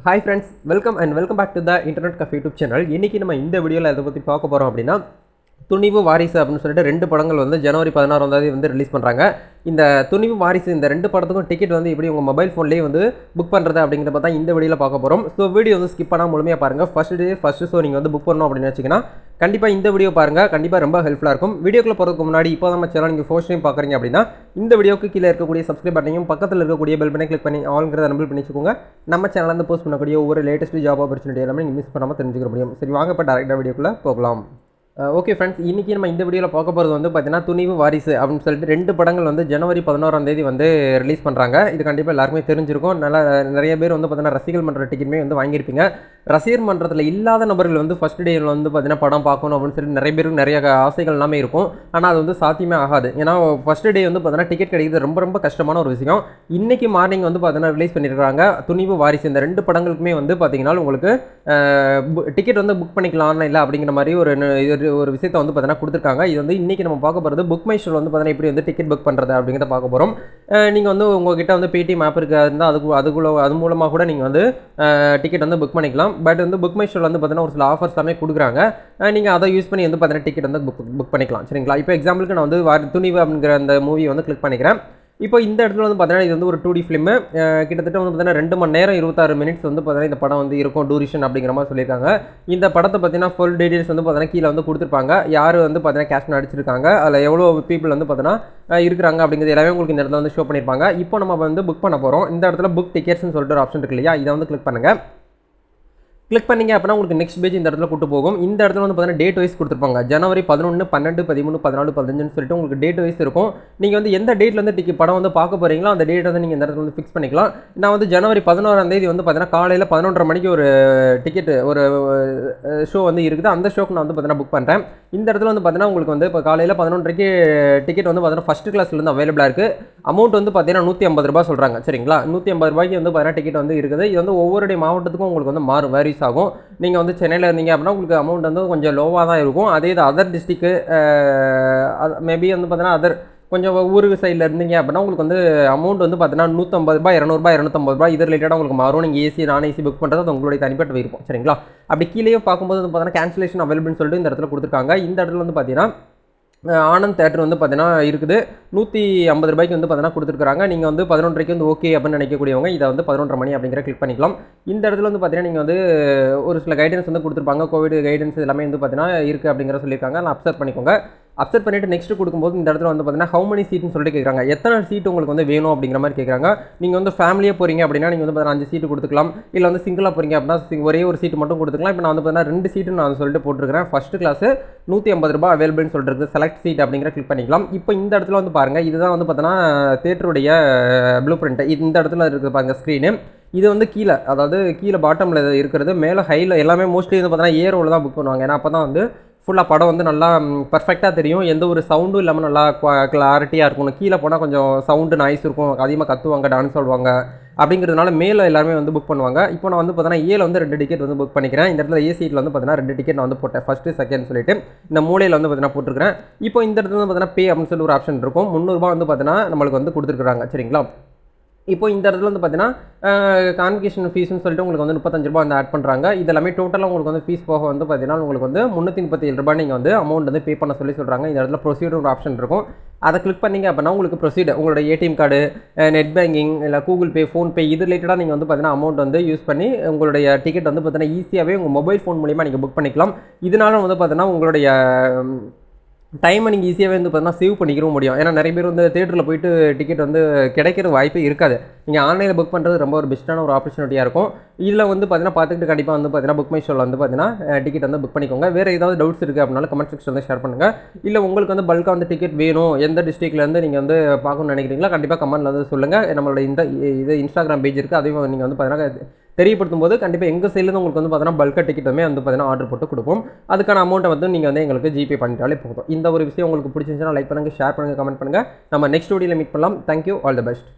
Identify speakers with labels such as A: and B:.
A: Hi friends, welcome back to the Internet Cafe YouTube channel. இன்னைக்கு நம்ம இந்த வீடியோல எதை பத்தி பார்க்க போறோம் அப்படினா துணிவு வாரிசு அப்படினு சொல்லிட்டு ரெண்டு படங்கள் வந்து ஜனவரி 16ஆம் தேதி வந்து ரிலீஸ் பண்றாங்க. இந்த துணிவு வாரிசு இந்த ரெண்டு படத்துக்கும் டிக்கெட் வந்து எப்படி உங்க மொபைல் ஃபோன்லயே வந்து புக் பண்றது அப்படிங்கறத பத்தி இந்த வீடியோல பார்க்க போறோம். சோ வீடியோ வந்து ஸ்கிப் பண்ணாம முழுமையா பாருங்க. ஃபர்ஸ்ட் ஷோ நீங்க வந்து புக் பண்ணனும் அப்படினு நினைச்சீங்கன்னா கண்டிப்பா இந்த வீடியோ பாருங்க. கண்டிப்பா ரொம்ப ஹெல்ப்ஃபுல்லா இருக்கும். வீடியோக்குள்ள போறதுக்கு முன்னாடி இப்போ நம்ம சேனல் நீங்க ஃபர்ஸ்ட் டைம் பார்க்கறீங்க அப்படினா இந்த வீடியோக்கு கீழ இருக்கக்கூடிய சப்ஸ்கிரைப் பட்டனையும் பக்கத்துல இருக்கக்கூடிய பெல் பட்டனை கிளிக் பண்ணி ஆல்ங்கறத எனேபிள் பண்ணி வச்சுக்கோங்க. நம்ம சேனல்ல இருந்து போஸ்ட் பண்ணக்கூடிய ஒவ்வொரு லேட்டஸ்ட் ஜாப் ஆப்பர்சூனிட்டி எல்லாமே நீங்க மிஸ் பண்ணாம தெரிஞ்சுக்க முடியும். சரி வாங்க இப்ப டைரக்ட்டா வீடியோக்குள்ள போகலாம். ஓகே ஃப்ரெண்ட்ஸ், இன்றைக்கி நம்ம இந்த வீடியோவில் பார்க்க போகிறது வந்து பார்த்தீங்கன்னா துணிவு வாரிசு அப்படின்னு சொல்லிட்டு ரெண்டு படங்கள் வந்து ஜனவரி 11ஆம் தேதி வந்து ரிலீஸ் பண்ணுறாங்க. இது கண்டிப்பாக எல்லாருமே தெரிஞ்சிருக்கும். நிறைய பேர் வந்து பார்த்தீங்கன்னா ரசிகர் மன்ற டிக்கெட்டுமே வந்து வாங்கியிருப்பீங்க. ரசிகர் மன்றத்தில் இல்லாத நபர்கள் வந்து ஃபஸ்ட் டேயில் வந்து பார்த்தீங்கன்னா படம் பார்க்கணும் அப்படின்னு சொல்லிட்டு நிறைய பேருக்கு நிறைய ஆசைகள் எல்லாமே இருக்கும். ஆனால் அது வந்து சாத்தியமே ஆகாது. ஏன்னா ஃபஸ்ட் டே வந்து பார்த்தீங்கன்னா டிக்கெட் கிடைக்கிறது ரொம்ப ரொம்ப கஷ்டமான ஒரு விஷயம். இன்றைக்கி மார்னிங் வந்து பார்த்தீங்கன்னா ரிலீஸ் பண்ணியிருக்காங்க துணிவு வாரிசு. இந்த ரெண்டு படங்களுக்குமே வந்து பார்த்தீங்கன்னா உங்களுக்கு டிக்கெட் வந்து புக் பண்ணிக்கலாம் ஆன்லைனில் அப்படிங்கிற மாதிரி ஒரு விஷயத்தை வந்து பார்த்தீங்கன்னா கொடுத்துருக்காங்க. இது வந்து இன்றைக்கி நம்ம பார்க்க போகிறது புக் மை ஷோவில் வந்து பார்த்தீங்கன்னா எப்படி வந்து டிக்கெட் புக் பண்ணுறது அப்படிங்கிறத பார்க்க போகிறோம். நீங்கள் வந்து உங்கள்கிட்ட வந்து பேடிஎம் ஆப் இருந்தால் அது மூலமாக கூட நீங்கள் வந்து டிக்கெட் வந்து புக் பண்ணிக்கலாம். பட் வந்து புக் மை ஷோவில் வந்து பார்த்தீங்கன்னா ஒரு சில ஆஃபர்ஸ் எல்லாமே கொடுக்குறாங்க. நீங்கள் அதை யூஸ் பண்ணி வந்து பார்த்தீங்கன்னா டிக்கெட் வந்து புக் பண்ணிக்கலாம். சரிங்களா? இப்போ எக்ஸாம்பிளுக்கு நான் வந்து துணிவு அப்படிங்கிற அந்த மூவியை வந்து கிளிக் பண்ணிக்கிறேன். இப்போ இந்த இடத்துல வந்து பார்த்தீங்கன்னா இது வந்து ஒரு 2D ஃபிலிமு. கிட்டத்தட்ட வந்து பார்த்தீங்கன்னா 2 மணி நேரம் 26 மினிட்ஸ் வந்து பார்த்தீங்கன்னா இந்த படம் வந்து இருக்கும் டூரேஷன் அப்படிங்கிற மாதிரி சொல்லியிருக்காங்க. இந்த படத்தை பார்த்தீங்கன்னா ஃபுல் டீடைல்ஸ் வந்து பார்த்தீங்கன்னா கீழே வந்து கொடுத்துருப்பாங்க. யார் வந்து பார்த்தீங்கன்னா கேஸ்ட் நடிச்சிருக்காங்க, அதில் எவ்வளோ பீப்புள் வந்து பார்த்தீங்கன்னா இருக்கிறாங்க அப்படிங்கிறது எல்லாமே உங்களுக்கு இந்த இடத்துல வந்து ஷோ பண்ணியிருப்பாங்க. இப்போ நம்ம வந்து புக் பண்ண போகிறோம். இந்த இடத்துல புக் டிக்கெட்ஸ்னு சொல்லிட்டு ஒரு ஆப்ஷன் இருக்கு இல்லையா, இதை வந்து கிளிக் பண்ணுங்கள். கிளிக் பண்ணிங்க அப்படின்னா உங்களுக்கு நெக்ஸ்ட் பேஜ் இந்த இடத்துல கூட்டு போகும். இந்த இடத்துல வந்து பார்த்தீங்கன்னா டேட் வைஸ் கொடுத்துருப்பாங்க. ஜனவரி 11, 12, 13, 14, 15 சொல்லிட்டு உங்களுக்கு டேட் வைஸ் இருக்கும். நீங்கள் வந்து எந்த டேட்டில் வந்து படம் வந்து பார்க்க போகிறீங்களோ அந்த டேட் வந்து நீங்கள் இந்த இடத்துல வந்து ஃபிக்ஸ் பண்ணிக்கலாம். நான் வந்து ஜனவரி 11ஆம் தேதி வந்து பார்த்தீங்கன்னா காலையில் 11:30 மணிக்கு ஒரு டிக்கெட் ஒரு ஷோ வந்து இருக்குது. அந்த ஷோக்கு நான் வந்து பார்த்தீங்கன்னா புக் பண்ணுறேன். இந்த இடத்துல வந்து பார்த்தீங்கன்னா உங்களுக்கு வந்து இப்போ காலையில் 11:30க்கு டிக்கெட் வந்து பார்த்தீங்கன்னா ஃபஸ்ட் கிளாஸ்லேருந்து அவைலபிளாக இருக்குது. அமௌண்ட் வந்து பார்த்தீங்கன்னா ₹150 சொல்கிறாங்க. சரிங்களா? ₹150 வந்து பார்த்தீங்கன்னா டிக்கெட் வந்து இருக்குது. இது வந்து ஒவ்வொரு மாவட்டத்துக்கும் உங்களுக்கு வந்து மாறும், வேரிஸ் ஆகும். நீங்கள் வந்து சென்னையில் இருந்தீங்க அப்படின்னா உங்களுக்கு அமௌண்ட் வந்து கொஞ்சம் லோவாக தான் இருக்கும். அதே இது அதர் டிஸ்ட்ரிக்கு மேபி வந்து பார்த்தீங்கன்னா கொஞ்சம் ஊர் சைடில் இருந்தீங்க அப்படின்னா உங்களுக்கு வந்து அமௌண்ட் வந்து பார்த்தீங்கன்னா ₹150, ₹200, ₹250 இது ரிலேட்டடாக உங்களுக்கு மாறும். நீங்கள் ஏசி நான் ஏசி புக் பண்ணுறது அது உங்களுடைய தனிப்பட்ட விருப்பம். சரிங்களா? அப்படி கீழே பார்க்கும்போது வந்து பார்த்தீங்கன்னா கேன்சலேஷன் அவைலபிள்னு சொல்லிட்டு இந்த இடத்துல கொடுத்துருக்காங்க. இந்த இடத்துல வந்து பார்த்தீங்கன்னா ஆனந்த் தேட்டர் வந்து பார்த்தீங்கன்னா இருக்குது. ₹150 வந்து பார்த்தீங்கன்னா கொடுத்துருக்காங்க. நீங்கள் வந்து 11:30 வந்து ஓகே அப்படின்னு நினைக்கக்கூடியவங்க இதை வந்து 11:30 மணி அப்படிங்கிற கிளிக் பண்ணிக்கலாம். இந்த இடத்துல வந்து பார்த்தீங்கன்னா நீங்கள் வந்து ஒரு சில கைடன்ஸ் வந்து கொடுத்துருப்பாங்க. கோவிட் கைடன்ஸ் எல்லாமே வந்து பார்த்தீங்கன்னா இருக்குது அப்படிங்கிற சொல்லியிருக்காங்க. நான் அப்சர்வ் பண்ணிக்கோங்க. அப்சர்வ் பண்ணிவிட்டு நெக்ஸ்ட் கொடுக்கும்போது இந்த இடத்துல வந்து பார்த்தீங்கன்னா ஹவு மணி சீட்னு சொல்லிட்டு கேட்குறாங்க. எத்தனை சீட் உங்களுக்கு வந்து வேணும் அப்படிங்கிற மாதிரி கேட்குறாங்க. நீங்கள் வந்து ஃபேமிலியாக போகிறீங்க அப்படின்னா நீங்கள் வந்து பார்த்தீங்கன்னா 5 சீட்டு கொடுத்துக்கலாம். இல்லை வந்து சிங்கிளாக போகிறீங்க அப்படின்னா ஒரே ஒரு சீட்டு மட்டும் கொடுத்துக்கலாம். இப்போ நான் வந்து பார்த்தீங்கன்னா 2 சீட்டு நான் சொல்லிட்டு போட்டிருக்கிறேன். ஃபஸ்ட் கிளாஸ் ₹150 அவைலபிள்னு சொல்லிட்டு செலக்ட் சீட் அப்படிங்கிற கிளிக் பண்ணிக்கலாம். இப்போ இந்த இடத்துல வந்து பாருங்கள், இதுதான் வந்து பார்த்தீங்கன்னா தேட்டருடைய ப்ளூ பிரிண்ட். இந்த இடத்துல இருக்குது பாருங்கள் ஸ்க்ரீனு. இது வந்து கீழே, அதாவது கீழே பாட்டமில் இருக்கிறது, மேலே ஹையில் எல்லாமே மோஸ்ட்லி வந்து பார்த்தீங்கன்னா ஏரோவில் தான் புக் பண்ணுவாங்க. ஏன்னா அப்போ தான் வந்து ஃபுல்லாக படம் வந்து நல்லா பர்ஃபெக்டாக தெரியும். எந்த ஒரு சவுண்டும் இல்லாமல் நல்லா கிளாரிட்டியாக இருக்கணும். கீழே போனால் கொஞ்சம் சவுண்டு நாய்ஸ் இருக்கும், அதிகமாக கத்துவாங்க, டான்ஸ் சொல்லுவாங்க. அப்படிங்கிறதுனால மேலே எல்லாருமே வந்து புக் பண்ணுவாங்க. இப்போ நான் வந்து பார்த்தீங்கன்னா ஏல வந்து 2 டிக்கெட் வந்து புக் பண்ணிக்கிறேன். இந்த இடத்துல ஏ சீட்டில் வந்து பார்த்தீங்கன்னா 2 டிக்கெட் நான் வந்து போட்டேன். ஃபஸ்ட்டு செகண்ட் சொல்லிட்டு இந்த மூலையில் வந்து பார்த்தீங்கன்னா போட்டுருக்கிறேன். இப்போ இந்த இடத்துல வந்து பார்த்தீங்கன்னா பே அப்படின்னு சொல்லி ஒரு ஆப்ஷன் இருக்கும். ₹300 வந்து பார்த்தீங்கன்னா நம்மளுக்கு வந்து கொடுத்துருக்குறாங்க. சரிங்களா? இப்போ இந்த இடத்துல வந்து பார்த்தீங்கன்னா கான்வெகேஷன் ஃபீஸ்னு சொல்லிட்டு உங்களுக்கு வந்து ₹35 வந்து ஆட் பண்ணுறாங்க. இது எல்லாமே டோட்டலாக உங்களுக்கு வந்து ஃபீஸ் போக வந்து பார்த்தீங்கன்னா உங்களுக்கு வந்து ₹337 நீங்கள் வந்து அமௌண்ட் வந்து பே பண்ண சொல்கிறாங்க. இந்த இடத்துல ப்ரொசீடர் ஒரு ஆப்ஷன் இருக்கும். அதை கிளிக் பண்ணிங்க அப்படின்னா உங்களுக்கு ப்ரொசீடர் உங்களோட ஏடிஎம் கார்டு, நெட் பேங்கிங், இல்லை கூகுள் பே, ஃபோன்பே இது ரிலேட்டடாக நீங்கள் வந்து பார்த்தீங்கன்னா அமௌண்ட் வந்து யூஸ் பண்ணி உங்களுடைய டிக்கெட் வந்து பார்த்தீங்கன்னா ஈஸியாகவே உங்கள் மொபைல் ஃபோன் மூலிமா நீங்கள் புக் பண்ணிக்கலாம். இதனால வந்து பார்த்தீங்கன்னா உங்களுடைய டைமை நீங்கள் ஈஸியாகவே வந்து பார்த்தீங்கன்னா சேவ் பண்ணிக்கவும் முடியும். ஏன்னா நிறைய பேர் வந்து தேட்டரில் போயிட்டு டிக்கெட் வந்து கிடைக்கிற வாய்ப்பே இருக்காது. நீங்கள் ஆன்லைனில் புக் பண்ணுறது ரொம்ப ஒரு பெஸ்ட்டான ஒரு ஆப்பர்ச்சுனிட்டியாக இருக்கும். இதில் வந்து பார்த்தீங்கன்னா பார்த்துக்கிட்டு கண்டிப்பாக வந்து பார்த்தீங்கன்னா புக் மை ஷோவில் வந்து பார்த்தீங்கன்னா டிக்கெட் வந்து புக் பண்ணிக்கோங்க. வேறு ஏதாவது டவுட்ஸ் இருக்குது அப்படின்னாலும் கமெண்ட் செக்ஷன் வந்து ஷேர் பண்ணுங்கள். இல்லை உங்களுக்கு வந்து பல்காக வந்து டிக்கெட் வேணும், எந்த டிஸ்ட்ரிக்ட்லேருந்து நீங்கள் வந்து பார்க்கணும்னு நினைக்கிறீங்களா கண்டிப்பாக கமெண்ட்டில் வந்து சொல்லுங்கள். நம்மளோட இது இன்ஸ்டாகிராம் பேஜ் இருக்குது, அதையும் நீங்கள் வந்து பார்த்தீங்கன்னா தெரியப்படுத்தும் போது கண்டிப்பாக எங்கள் சைட்லேருந்து உங்களுக்கு வந்து பார்த்தீங்கன்னா பல்காக டிக்கெட்டுமே வந்து பார்த்தீங்கன்னா ஆர்டர் போட்டு கொடுப்போம். அதுக்கான அமௌண்ட்டை வந்து நீங்கள் வந்து எங்களுக்கு ஜிபே பண்ணிட்டாலே போதும். இந்த ஒரு விஷயம் உங்களுக்கு பிடிச்சிருந்துச்சுன்னா லைக் பண்ணுங்கள், ஷேர் பண்ணுங்கள், கமெண்ட் பண்ணுங்கள். நம்ம நெக்ஸ்ட் வீடியோவில் மீட் பண்ணலாம். Thank you, all the best.